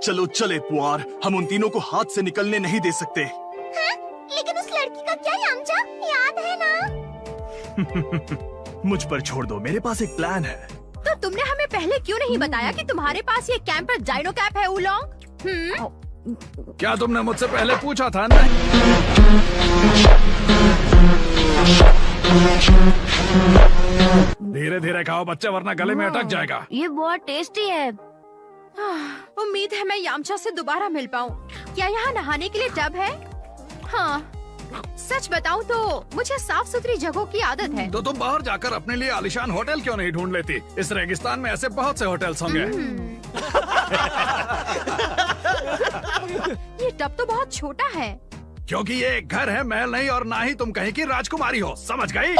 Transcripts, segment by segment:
चलो चले पुआर, हम उन तीनों को हाथ से निकलने नहीं दे सकते। हाँ? लेकिन उस लड़की का क्या यामचा, याद है ना? मुझ पर छोड़ दो, मेरे पास एक प्लान है। तो तुमने हमें पहले क्यों नहीं बताया कि तुम्हारे पास ये कैंपर डायनो कैप है उलोंग? क्या तुमने मुझसे पहले पूछा था? नहीं। धीरे धीरे खाओ बच्चे, वरना गले में अटक जाएगा। ये बहुत टेस्टी है। उम्मीद है मैं यामचा से दोबारा मिल पाऊँ। क्या यहाँ नहाने के लिए टब है? हाँ, सच बताऊँ तो मुझे साफ सुथरी जगहों की आदत है। तो तुम बाहर जाकर अपने लिए आलीशान होटल क्यों नहीं ढूंढ लेती? इस रेगिस्तान में ऐसे बहुत से होटल्स होंगे। ये टब तो बहुत छोटा है। क्योंकि ये एक घर है, महल नहीं, और ना ही तुम कहीं की राजकुमारी हो, समझ गई?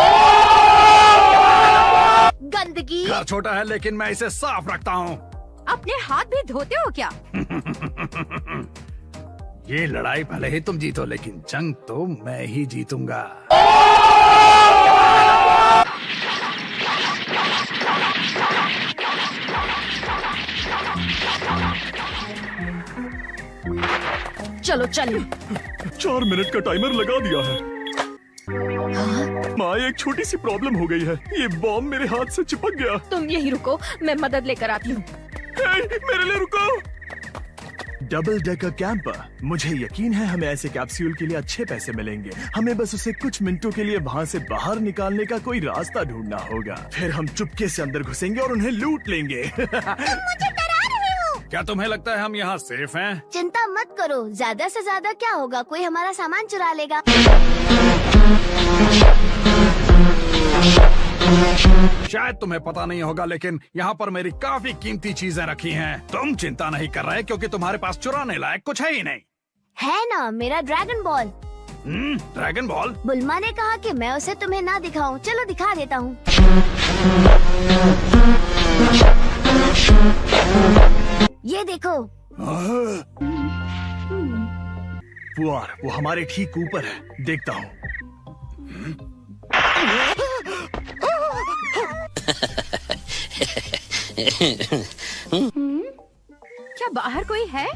गंदगी। घर छोटा है लेकिन मैं इसे साफ रखता हूँ। अपने हाथ भी धोते हो क्या? ये लड़ाई भले ही तुम जीतो, लेकिन जंग तो मैं ही जीतूंगा। चलो चलो। 4 मिनट का टाइमर लगा दिया है। माँ, एक छोटी सी प्रॉब्लम हो गई है, ये बॉम्ब मेरे हाथ से चिपक गया। तुम यही रुको, मैं मदद लेकर आती हूँ। मेरे लिए रुको। डबल डेकर कैंपर, मुझे यकीन है हमें ऐसे कैप्सूल के लिए अच्छे पैसे मिलेंगे। हमें बस उसे कुछ मिनटों के लिए वहाँ से बाहर निकालने का कोई रास्ता ढूंढना होगा। फिर हम चुपके से अंदर घुसेंगे और उन्हें लूट लेंगे। तुम मुझे डरा रहे हो। क्या तुम्हें लगता है हम यहाँ सेफ हैं? चिंता मत करो, ज्यादा से ज्यादा क्या होगा, कोई हमारा सामान चुरा लेगा। शायद तुम्हें पता नहीं होगा, लेकिन यहाँ पर मेरी काफी कीमती चीजें रखी हैं। तुम चिंता नहीं कर रहे क्योंकि तुम्हारे पास चुराने लायक कुछ है ही नहीं। है ना, मेरा ड्रैगन बॉल। Dragon ball? बुल्मा ने कहा कि मैं उसे तुम्हें ना दिखाऊं। चलो दिखा देता हूँ। ये देखो। पुआर, वो हमारे ठीक ऊपर है, देखता हूँ। क्या बाहर कोई है?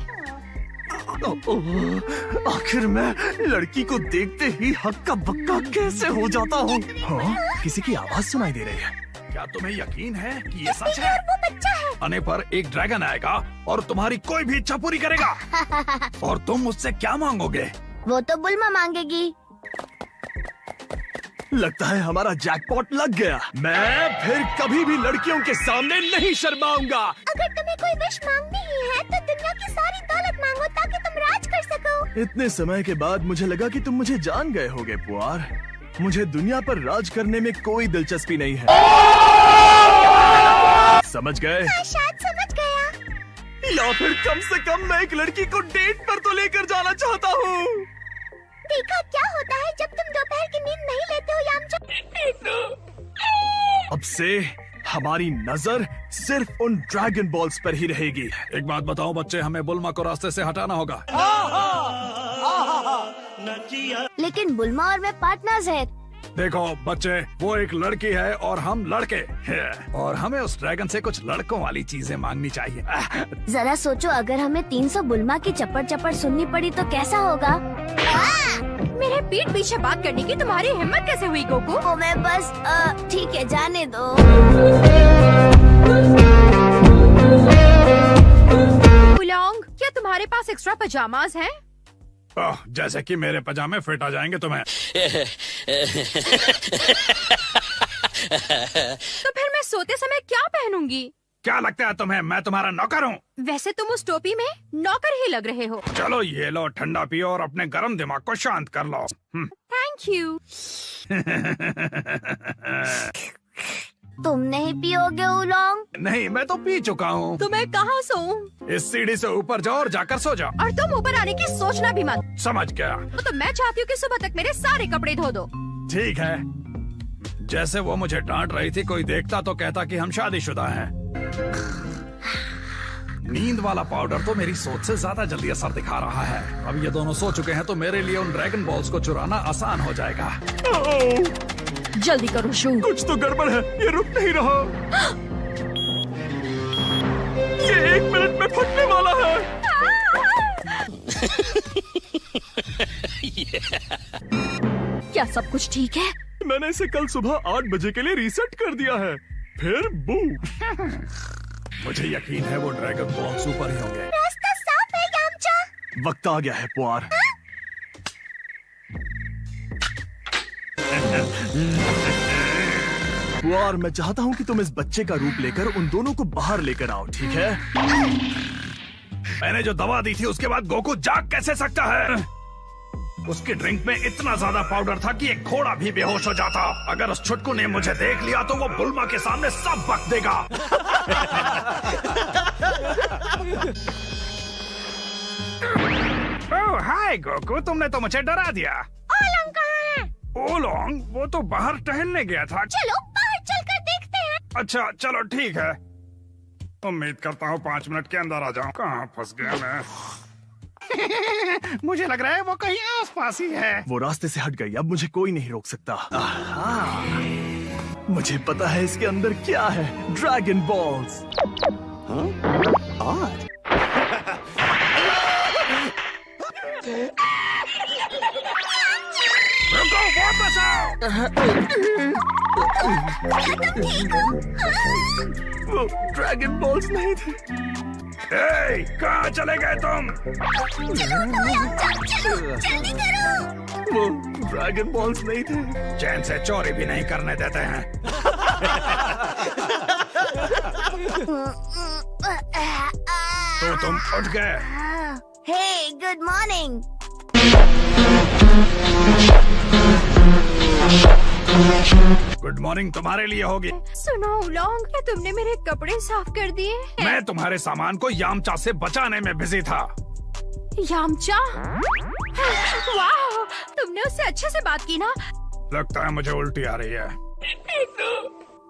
आखिर मैं लड़की को देखते ही हक्का बक्का कैसे हो जाता हूँ। हाँ, किसी की आवाज सुनाई दे रही है। क्या तुम्हें यकीन है कि ये सच है? वो बच्चा है। आने पर एक ड्रैगन आएगा और तुम्हारी कोई भी इच्छा पूरी करेगा। और तुम उससे क्या मांगोगे? वो तो बुल्मा मांगेगी। लगता है हमारा जैकपॉट लग गया। मैं फिर कभी भी लड़कियों के सामने नहीं शर्माऊंगा। अगर तुम्हें कोई विश मांगनी ही है तो दुनिया की सारी दौलत मांगो ताकि तुम राज कर सको। इतने समय के बाद मुझे लगा कि तुम मुझे जान गए होगे पुआर। मुझे दुनिया पर राज करने में कोई दिलचस्पी नहीं है, समझ गए? हाँ, शायद समझ गया। या फिर कम से कम मैं एक लड़की को डेट पर तो लेकर जाना चाहता हूँ। देखा क्या होता है जब तुम दोपहर की नींद नहीं लेते हो यामचा। अब से हमारी नजर सिर्फ उन ड्रैगन बॉल्स पर ही रहेगी। एक बात बताओ बच्चे, हमें बुल्मा को रास्ते से हटाना होगा। लेकिन बुल्मा और मैं पार्टनर्स हैं। देखो बच्चे, वो एक लड़की है और हम लड़के हैं, और हमें उस ड्रैगन से कुछ लड़कों वाली चीजें मांगनी चाहिए। जरा सोचो, अगर हमें 300 बुल्मा की चप्पड़ चप्पड़ सुननी पड़ी तो कैसा होगा? मेरे पीठ पीछे बात करने की तुम्हारी हिम्मत कैसे हुई गोकू? ओ मैं बस ठीक है, जाने दो। उलोंग, क्या तुम्हारे पास एक्स्ट्रा पजामाज हैं? जैसे कि मेरे पजामे फिट आ जाएंगे तुम्हें। तो फिर मैं सोते समय क्या पहनूंगी? क्या लगता है तुम्हें मैं तुम्हारा नौकर हूँ? वैसे तुम उस टोपी में नौकर ही लग रहे हो। चलो ये लो, ठंडा पियो और अपने गर्म दिमाग को शांत कर लो। Thank you. तुम नहीं पियोगे उलोंग? नहीं, मैं तो पी चुका हूँ। तो मैं कहाँ सोऊं? इस सीढ़ी से ऊपर जाओ और जाकर सो जाओ। और तुम ऊपर आने की सोचना भी मत। समझ गया। तो मैं चाहती हूँ कि सुबह तक मेरे सारे कपड़े धो दो। ठीक है। जैसे वो मुझे डांट रही थी, कोई देखता तो कहता कि हम शादीशुदा हैं। नींद वाला पाउडर तो मेरी सोच से ज्यादा जल्दी असर दिखा रहा है। अब ये दोनों सो चुके हैं तो मेरे लिए उन ड्रैगन बॉल्स को चुराना आसान हो जाएगा। जल्दी करो शू। कुछ तो गड़बड़ है, ये रुक नहीं रहा। ये 1 मिनट में फटने वाला है। सब कुछ ठीक है? मैंने इसे कल सुबह 8 बजे के लिए रीसेट कर दिया है। फिर बू। मुझे यकीन है वो ड्रैगन बॉल सुपर ही होंगे। रास्ता साफ है यामचा। वक्त आ गया है पुआर। पुआर, मैं चाहता हूँ कि तुम इस बच्चे का रूप लेकर उन दोनों को बाहर लेकर आओ, ठीक है? मैंने जो दवा दी थी उसके बाद गोकू जाग कैसे सकता है? उसकी ड्रिंक में इतना ज्यादा पाउडर था कि एक घोड़ा भी बेहोश हो जाता। अगर उस छुटकू ने मुझे देख लिया तो वो बुल्मा के सामने सब बक देगा। ओह हाय गोकू, तुमने तो मुझे डरा दिया। ओलोंग कहाँ है? ओलोंग वो तो बाहर टहलने गया था। चलो बाहर चलकर देखते हैं। अच्छा चलो ठीक है। उम्मीद करता हूँ 5 मिनट के अंदर आ जाऊँ। कहाँ फंस गया मैं? मुझे लग रहा है वो कहीं आसपास ही है। वो रास्ते से हट गई, अब मुझे कोई नहीं रोक सकता। मुझे पता है इसके अंदर क्या है। Dragon balls. रुको, वापस आओ। वो ड्रैगन बॉल्स नहीं थे। कहाँ चले गए तुम? चलो जल्दी करो। वो ड्रैगन बॉल्स नहीं थे। चैन से चोरी भी नहीं करने देते हैं। तो तुम उठ गए। हे गुड मॉर्निंग। गुड मॉर्निंग तुम्हारे लिए होगी। सुनो उलोंग, क्या तुमने मेरे कपड़े साफ कर दिए? मैं तुम्हारे सामान को यामचा से बचाने में बिजी था। यामचा? वाह, तुमने उससे अच्छे से बात की ना? लगता है मुझे उल्टी आ रही है।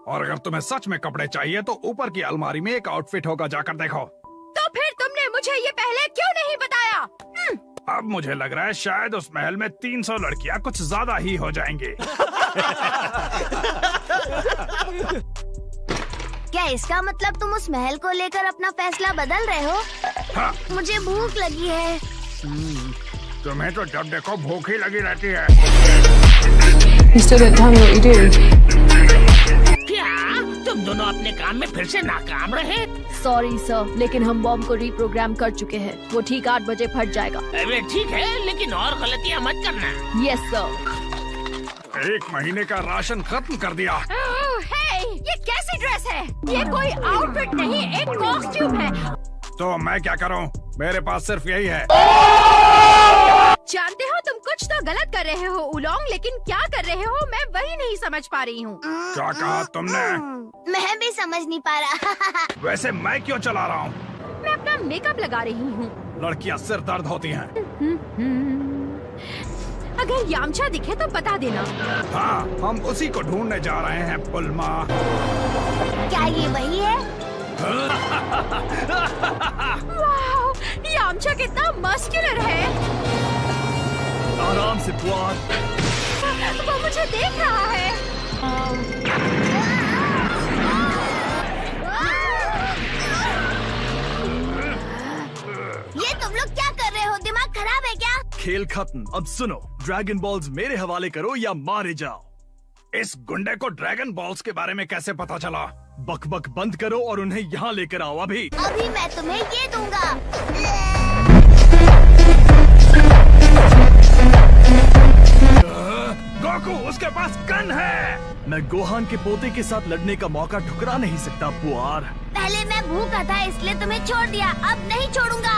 और अगर तुम्हें सच में कपड़े चाहिए तो ऊपर की अलमारी में एक आउटफिट होगा, जाकर देखो। तो फिर तुमने मुझे ये पहले क्यों नहीं बताया? अब मुझे लग रहा है शायद उस महल में 300 लड़कियां कुछ ज्यादा ही हो जाएंगी। क्या इसका मतलब तुम उस महल को लेकर अपना फैसला बदल रहे हो? हाँ। मुझे भूख लगी है। तुम्हें तो जब देखो भूख ही लगी रहती है। You still didn't tell me what you do. क्या तुम दोनों अपने काम में फिर से नाकाम रहे? सॉरी सर, लेकिन हम बॉम्ब को रीप्रोग्राम कर चुके हैं। वो ठीक 8 बजे फट जाएगा। अरे ठीक है, लेकिन और गलतियाँ मत करना। Yes sir. 1 महीने का राशन खत्म कर दिया। ओह, हे, ये कैसी ड्रेस है? ये कोई आउटफिट नहीं, एक कॉस्ट्यूम है। तो मैं क्या करूं? मेरे पास सिर्फ यही है। जानते हो तुम कुछ तो गलत कर रहे हो उलोंग, लेकिन क्या कर रहे हो मैं वही नहीं समझ पा रही हूँ। क्या कहा तुमने? मैं भी समझ नहीं पा रहा। वैसे मैं क्यों चला रहा हूँ? मैं अपना मेकअप लगा रही हूँ। लड़कियाँ सिर दर्द होती हैं। अगर यामचा दिखे तो बता देना। हाँ, हम उसी को ढूंढने जा रहे हैं पुल्मा। क्या ये वही है? वाह, यामचा कितना मस्कुलर है। आराम से पुआर। वो मुझे देख रहा है। ये तुम लोग क्या कर रहे हो? दिमाग खराब है क्या? खेल खत्म। अब सुनो, ड्रैगन बॉल्स मेरे हवाले करो या मारे जाओ। इस गुंडे को ड्रैगन बॉल्स के बारे में कैसे पता चला? बक बक बंद करो और उन्हें यहाँ लेकर आओ अभी। अभी मैं तुम्हें ये दूंगा। गोकू, उसके पास गन है। मैं गोहान के पोते के साथ लड़ने का मौका ठुकरा नहीं सकता पुआर। पहले मैं भूखा था इसलिए तुम्हें छोड़ दिया, अब नहीं छोड़ूंगा।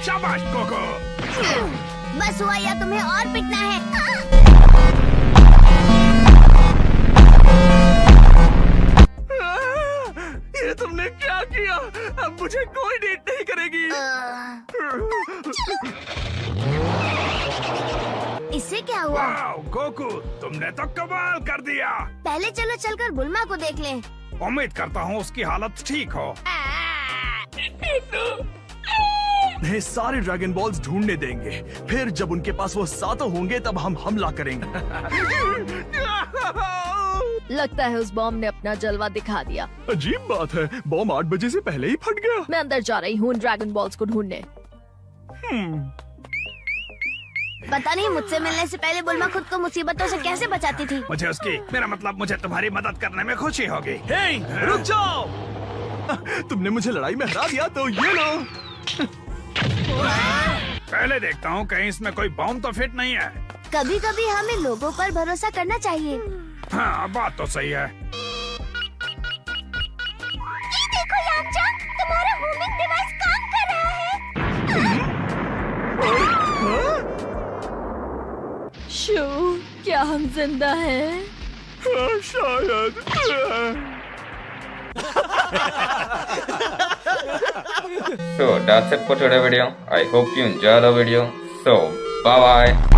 शाबाश गोकू। बस हुआ या तुम्हें और पिटना है? ये तुमने क्या किया? अब मुझे कोई डेट नहीं करेगी। इससे क्या हुआ? वाओ गोकू, तुमने तो कमाल कर दिया। पहले चलो चलकर बुल्मा को देख लें। उम्मीद करता हूँ उसकी हालत ठीक हो। उन्हें सारे ड्रैगन बॉल्स ढूंढने देंगे, फिर जब उनके पास वो 7 होंगे तब हम हमला करेंगे। लगता है उस बॉम्ब ने अपना जलवा दिखा दिया। अजीब बात है, बॉम्ब 8 बजे से पहले ही फट गया। मैं अंदर जा रही हूँ ड्रैगन बॉल्स को ढूंढने। पता नहीं मुझसे मिलने से पहले बुल्मा खुद को मुसीबतों से कैसे बचाती थी। मेरा मतलब मुझे तुम्हारी मदद करने में खुशी होगी। हे, रुक जाओ। तुमने मुझे लड़ाई में हरा दिया तो ये लो। पहले देखता हूँ कहीं इसमें कोई बॉम्ब तो फिट नहीं है। कभी कभी हमें लोगों पर भरोसा करना चाहिए। हाँ, बात तो सही है। ये देखो यामचा, तुम्हारा होमिंग डिवाइस काम कर रहा है। शू, क्या हम जिंदा हैं? शायद। So that's it for today's video. I hope you enjoy the video. So bye bye.